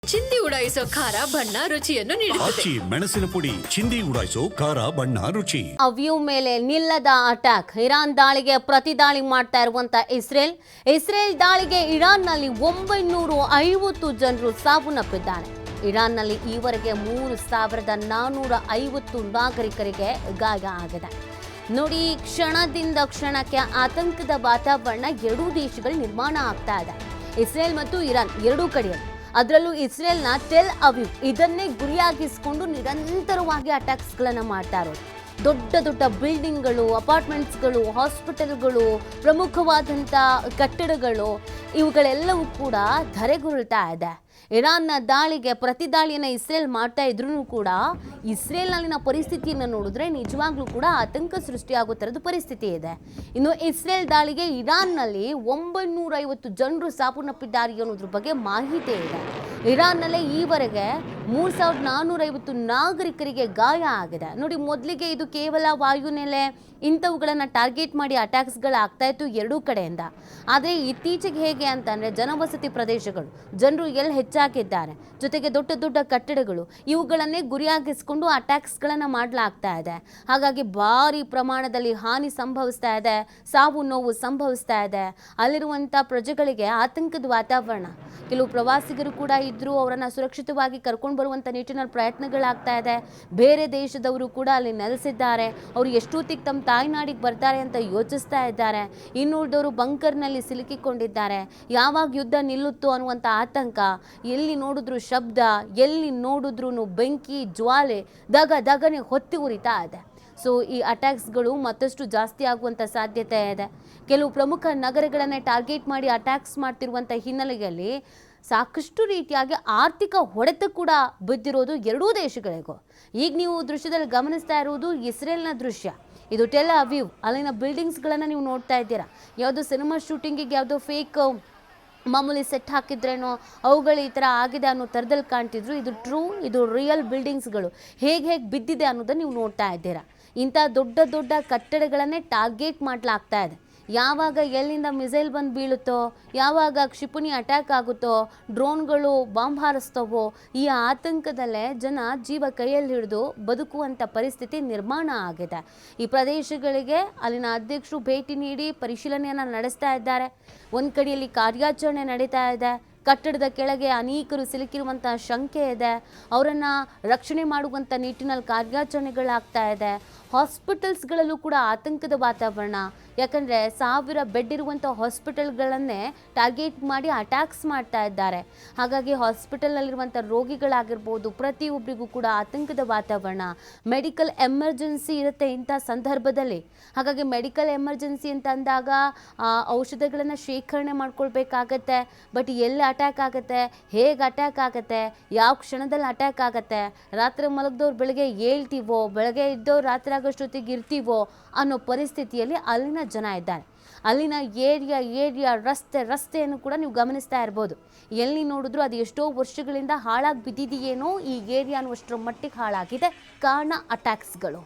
ಚಿಂದಿ ಉಡಾಯಿಸೋ ಖಾರ ಬಣ್ಣ ರುಚಿಯನ್ನು ನೀಡುತ್ತದೆ. ಮೆಣಸಿನ ಪುಡಿ ಚಿಂದಿ ಉಡಾಯಿಸೋ ಖಾರ ಬಣ್ಣ ರುಚಿ. ಅವ್ಯೂ ಮೇಲೆ ನಿಲ್ಲದ ಅಟ್ಯಾಕ್. ಇರಾನ್ ದಾಳಿಗೆ ಪ್ರತಿ ದಾಳಿ ಮಾಡ್ತಾ ಇರುವಂತ ಇಸ್ರೇಲ್ ದಾಳಿಗೆ ಇರಾನ್ನಲ್ಲಿ 950 ಜನರು ಸಾವನ್ನಪ್ಪಿದ್ದಾರೆ. ಇರಾನ್ನಲ್ಲಿ ಈವರೆಗೆ 3450 ನಾಗರಿಕರಿಗೆ ಗಾಯ ಆಗಿದೆ. ನೋಡಿ, ಕ್ಷಣದಿಂದ ಕ್ಷಣಕ್ಕೆ ಆತಂಕದ ವಾತಾವರಣ ಎರಡೂ ದೇಶಗಳು ನಿರ್ಮಾಣ ಆಗ್ತಾ ಇದೆ. ಇಸ್ರೇಲ್ ಮತ್ತು ಇರಾನ್ ಎರಡೂ ಕಡೆಯಲ್ಲಿ, ಅದರಲ್ಲೂ ಇಸ್ರೇಲ್ನ ಟೆಲ್ ಅವೀವ್ ಇದನ್ನೇ ಗುರಿಯಾಗಿಸಿಕೊಂಡು ನಿರಂತರವಾಗಿ ಅಟ್ಯಾಕ್ಸ್ಗಳನ್ನು ಮಾಡ್ತಾ ಇರೋದು. ದೊಡ್ಡ ದೊಡ್ಡ ಬಿಲ್ಡಿಂಗ್ಗಳು, ಅಪಾರ್ಟ್ಮೆಂಟ್ಸ್ಗಳು, ಹಾಸ್ಪಿಟಲ್ಗಳು, ಪ್ರಮುಖವಾದಂಥ ಕಟ್ಟಡಗಳು ಇವುಗಳೆಲ್ಲವೂ ಕೂಡ ಧರೆಗುರುಳ್ತಾ ಇದೆ. ಇರಾನ್ನ ದಾಳಿಗೆ ಪ್ರತಿ ದಾಳಿಯನ್ನು ಇಸ್ರೇಲ್ ಮಾಡ್ತಾ ಇದ್ರೂ ಕೂಡ ಇಸ್ರೇಲ್ನಲ್ಲಿನ ಪರಿಸ್ಥಿತಿಯನ್ನು ನೋಡಿದ್ರೆ ನಿಜವಾಗ್ಲೂ ಕೂಡ ಆತಂಕ ಸೃಷ್ಟಿಯಾಗೋ ಥರದ ಪರಿಸ್ಥಿತಿ ಇದೆ. ಇನ್ನು ಇಸ್ರೇಲ್ ದಾಳಿಗೆ ಇರಾನ್ನಲ್ಲಿ 950 ಜನರು ಸಾವನ್ನಪ್ಪಿದ್ದಾರೆ ಅನ್ನೋದ್ರ ಬಗ್ಗೆ ಮಾಹಿತಿ ಇದೆ. ಇರಾನ್ನಲ್ಲೇ ಈವರೆಗೆ 3450 ನಾಗರಿಕರಿಗೆ ಗಾಯ ಆಗಿದೆ. ನೋಡಿ, ಮೊದಲಿಗೆ ಇದು ಕೇವಲ ವಾಯುನೆಲೆ ಇಂಥವುಗಳನ್ನು ಟಾರ್ಗೆಟ್ ಮಾಡಿ ಅಟ್ಯಾಕ್ಸ್ಗಳಾಗ್ತಾ ಇತ್ತು ಎರಡೂ ಕಡೆಯಿಂದ. ಆದರೆ ಇತ್ತೀಚೆಗೆ ಹೇಗೆ ಅಂತಂದರೆ ಜನವಸತಿ ಪ್ರದೇಶಗಳು, ಜನರು ಎಲ್ಲಿ ಹೆಚ್ಚಾಗಿದ್ದಾರೆ, ಜೊತೆಗೆ ದೊಡ್ಡ ದೊಡ್ಡ ಕಟ್ಟಡಗಳು ಇವುಗಳನ್ನೇ ಗುರಿಯಾಗಿಸ್ಕೊಂಡು ಅಟ್ಯಾಕ್ಸ್ಗಳನ್ನು ಮಾಡಲಾಗ್ತಾ ಇದೆ. ಹಾಗಾಗಿ ಭಾರಿ ಪ್ರಮಾಣದಲ್ಲಿ ಹಾನಿ ಸಂಭವಿಸ್ತಾ ಇದೆ, ಸಾವು ನೋವು ಸಂಭವಿಸ್ತಾ ಇದೆ. ಅಲ್ಲಿರುವಂಥ ಪ್ರಜೆಗಳಿಗೆ ಆತಂಕದ ವಾತಾವರಣ. ಕೆಲವು ಪ್ರವಾಸಿಗರು ಕೂಡ ಇದ್ದರು, ಅವರನ್ನು ಸುರಕ್ಷಿತವಾಗಿ ಕರ್ಕೊಂಡು ಬರುವಂಥ ನಿಟ್ಟಿನಲ್ಲಿ ಪ್ರಯತ್ನಗಳಾಗ್ತಾ ಇದೆ. ಬೇರೆ ದೇಶದವರು ಕೂಡ ಅಲ್ಲಿ ನೆಲೆಸಿದ್ದಾರೆ. ಅವರು ಎಷ್ಟೊತ್ತಿಗೆ ತಮ್ಮ ತಾಯ್ನಾಡಿಗೆ ಬರ್ತಾರೆ ಅಂತ ಯೋಚಿಸ್ತಾ ಇದ್ದಾರೆ. ಇನ್ನುಳಿದವರು ಬಂಕರ್ನಲ್ಲಿ ಸಿಲುಕಿಕೊಂಡಿದ್ದಾರೆ. ಯಾವಾಗ ಯುದ್ಧ ನಿಲ್ಲುತ್ತೋ ಅನ್ನುವಂಥ ಆತಂಕ. ಎಲ್ಲಿ ನೋಡಿದ್ರು ಶಬ್ದ, ಎಲ್ಲಿ ನೋಡಿದ್ರೂ ಬೆಂಕಿ ಜ್ವಾಲೆ ದಗನೆ ಹೊತ್ತಿ ಉರಿತಾ ಇದೆ. ಸೊ ಈ ಅಟ್ಯಾಕ್ಸ್ಗಳು ಮತ್ತಷ್ಟು ಜಾಸ್ತಿ ಆಗುವಂಥ ಸಾಧ್ಯತೆ ಇದೆ. ಕೆಲವು ಪ್ರಮುಖ ನಗರಗಳನ್ನೇ ಟಾರ್ಗೆಟ್ ಮಾಡಿ ಅಟ್ಯಾಕ್ಸ್ ಮಾಡ್ತಿರುವಂಥ ಹಿನ್ನೆಲೆಯಲ್ಲಿ ಸಾಕಷ್ಟು ರೀತಿಯಾಗಿ ಆರ್ಥಿಕ ಹೊಡೆತ ಕೂಡ ಬಿದ್ದಿರೋದು ಎರಡೂ ದೇಶಗಳಿಗೂ. ಈಗ ನೀವು ದೃಶ್ಯದಲ್ಲಿ ಗಮನಿಸ್ತಾ ಇರುವುದು ಇಸ್ರೇಲ್ನ ದೃಶ್ಯ. ಇದು ಟೆಲ್ ಅವೀವ್, ಅಲ್ಲಿನ ಬಿಲ್ಡಿಂಗ್ಸ್ಗಳನ್ನು ನೀವು ನೋಡ್ತಾ ಇದ್ದೀರಾ. ಯಾವುದೋ ಸಿನಿಮಾ ಶೂಟಿಂಗಿಗೆ ಯಾವುದೋ ಫೇಕ್ ಮಾಮೂಲಿ ಸೆಟ್ ಹಾಕಿದ್ರೇನೋ ಅವುಗಳು ಈ ಥರ ಆಗಿದೆ ಅನ್ನೋ ಥರದಲ್ಲಿ ಕಾಣ್ತಿದ್ರು. ಇದು ಟ್ರೂ, ಇದು ರಿಯಲ್ ಬಿಲ್ಡಿಂಗ್ಸ್ಗಳು ಹೇಗೆ ಬಿದ್ದಿದೆ ಅನ್ನೋದನ್ನು ನೀವು ನೋಡ್ತಾ ಇದ್ದೀರಾ. ಇಂಥ ದೊಡ್ಡ ದೊಡ್ಡ ಕಟ್ಟಡಗಳನ್ನೇ ಟಾರ್ಗೆಟ್ ಮಾಡಲಾಗ್ತಾ ಇದೆ. ಯಾವಾಗ ಎಲ್ಲಿಂದ ಮಿಸೈಲ್ ಬಂದು ಬೀಳುತ್ತೋ, ಯಾವಾಗ ಕ್ಷಿಪಣಿ ಅಟ್ಯಾಕ್ ಆಗುತ್ತೋ, ಡ್ರೋನ್ಗಳು ಬಾಂಬ್ ಹಾರಿಸ್ತವೋ, ಈ ಆತಂಕದಲ್ಲೇ ಜನ ಜೀವ ಕೈಯಲ್ಲಿ ಹಿಡಿದು ಬದುಕುವಂಥ ಪರಿಸ್ಥಿತಿ ನಿರ್ಮಾಣ ಆಗಿದೆ. ಈ ಪ್ರದೇಶಗಳಿಗೆ ಅಲ್ಲಿನ ಅಧ್ಯಕ್ಷರು ಭೇಟಿ ನೀಡಿ ಪರಿಶೀಲನೆಯನ್ನು ನಡೆಸ್ತಾ ಇದ್ದಾರೆ. ಒಂದು ಕಡೆಯಲ್ಲಿ ಕಾರ್ಯಾಚರಣೆ ನಡೀತಾ ಇದೆ. ಕಟ್ಟಡದ ಕೆಳಗೆ ಅನೇಕರು ಸಿಲುಕಿರುವಂಥ ಶಂಕೆ ಇದೆ. ಅವರನ್ನು ರಕ್ಷಣೆ ಮಾಡುವಂಥ ನಿಟ್ಟಿನಲ್ಲಿ ಕಾರ್ಯಾಚರಣೆಗಳಾಗ್ತಾ ಇದೆ. ಹಾಸ್ಪಿಟಲ್ಸ್ಗಳಲ್ಲೂ ಕೂಡ ಆತಂಕದ ವಾತಾವರಣ. ಯಾಕಂದರೆ 1000 ಬೆಡ್ ಇರುವಂಥ ಹಾಸ್ಪಿಟಲ್ಗಳನ್ನೇ ಟಾರ್ಗೆಟ್ ಮಾಡಿ ಅಟ್ಯಾಕ್ಸ್ ಮಾಡ್ತಾ ಇದ್ದಾರೆ. ಹಾಗಾಗಿ ಹಾಸ್ಪಿಟಲ್ನಲ್ಲಿರುವಂಥ ರೋಗಿಗಳಾಗಿರ್ಬೋದು, ಪ್ರತಿಯೊಬ್ಬರಿಗೂ ಕೂಡ ಆತಂಕದ ವಾತಾವರಣ. ಮೆಡಿಕಲ್ ಎಮರ್ಜೆನ್ಸಿ ಇರುತ್ತೆ ಇಂಥ ಸಂದರ್ಭದಲ್ಲಿ. ಹಾಗಾಗಿ ಮೆಡಿಕಲ್ ಎಮರ್ಜೆನ್ಸಿ ಅಂತ ಅಂದಾಗ ಔಷಧಗಳನ್ನು ಶೇಖರಣೆ ಮಾಡ್ಕೊಳ್ಬೇಕಾಗತ್ತೆ. ಬಟ್ ಎಲ್ಲಿ ಅಟ್ಯಾಕ್ ಆಗುತ್ತೆ, ಹೇಗೆ ಅಟ್ಯಾಕ್ ಆಗುತ್ತೆ, ಯಾವ ಕ್ಷಣದಲ್ಲಿ ಅಟ್ಯಾಕ್ ಆಗುತ್ತೆ, ರಾತ್ರಿ ಮಲಗಿದವ್ರು ಬೆಳಗ್ಗೆ ಹೇಳ್ತೀವೋ, ಬೆಳಗ್ಗೆ ಇದ್ದವ್ರು ರಾತ್ರಿ ಆಗೋಷ್ಟೊತ್ತಿಗೆ ಇರ್ತೀವೋ ಅನ್ನೋ ಪರಿಸ್ಥಿತಿಯಲ್ಲಿ ಅಲ್ಲಿನ ಜನ ಇದ್ದಾರೆ. ಅಲ್ಲಿನ ಏರಿಯಾ ರಸ್ತೆಯನ್ನು ಕೂಡ ನೀವು ಗಮನಿಸ್ತಾ ಇರ್ಬೋದು. ಎಲ್ಲಿ ನೋಡಿದ್ರು ಅದು ಎಷ್ಟೋ ವರ್ಷಗಳಿಂದ ಹಾಳಾಗಿ ಬಿದ್ದಿದೆಯೇನೋ ಈ ಏರಿಯಾ ಅನ್ನುವಷ್ಟರ ಮಟ್ಟಿಗೆ ಹಾಳಾಗಿದೆ. ಕಾರಣ ಅಟ್ಯಾಕ್ಸ್ಗಳು.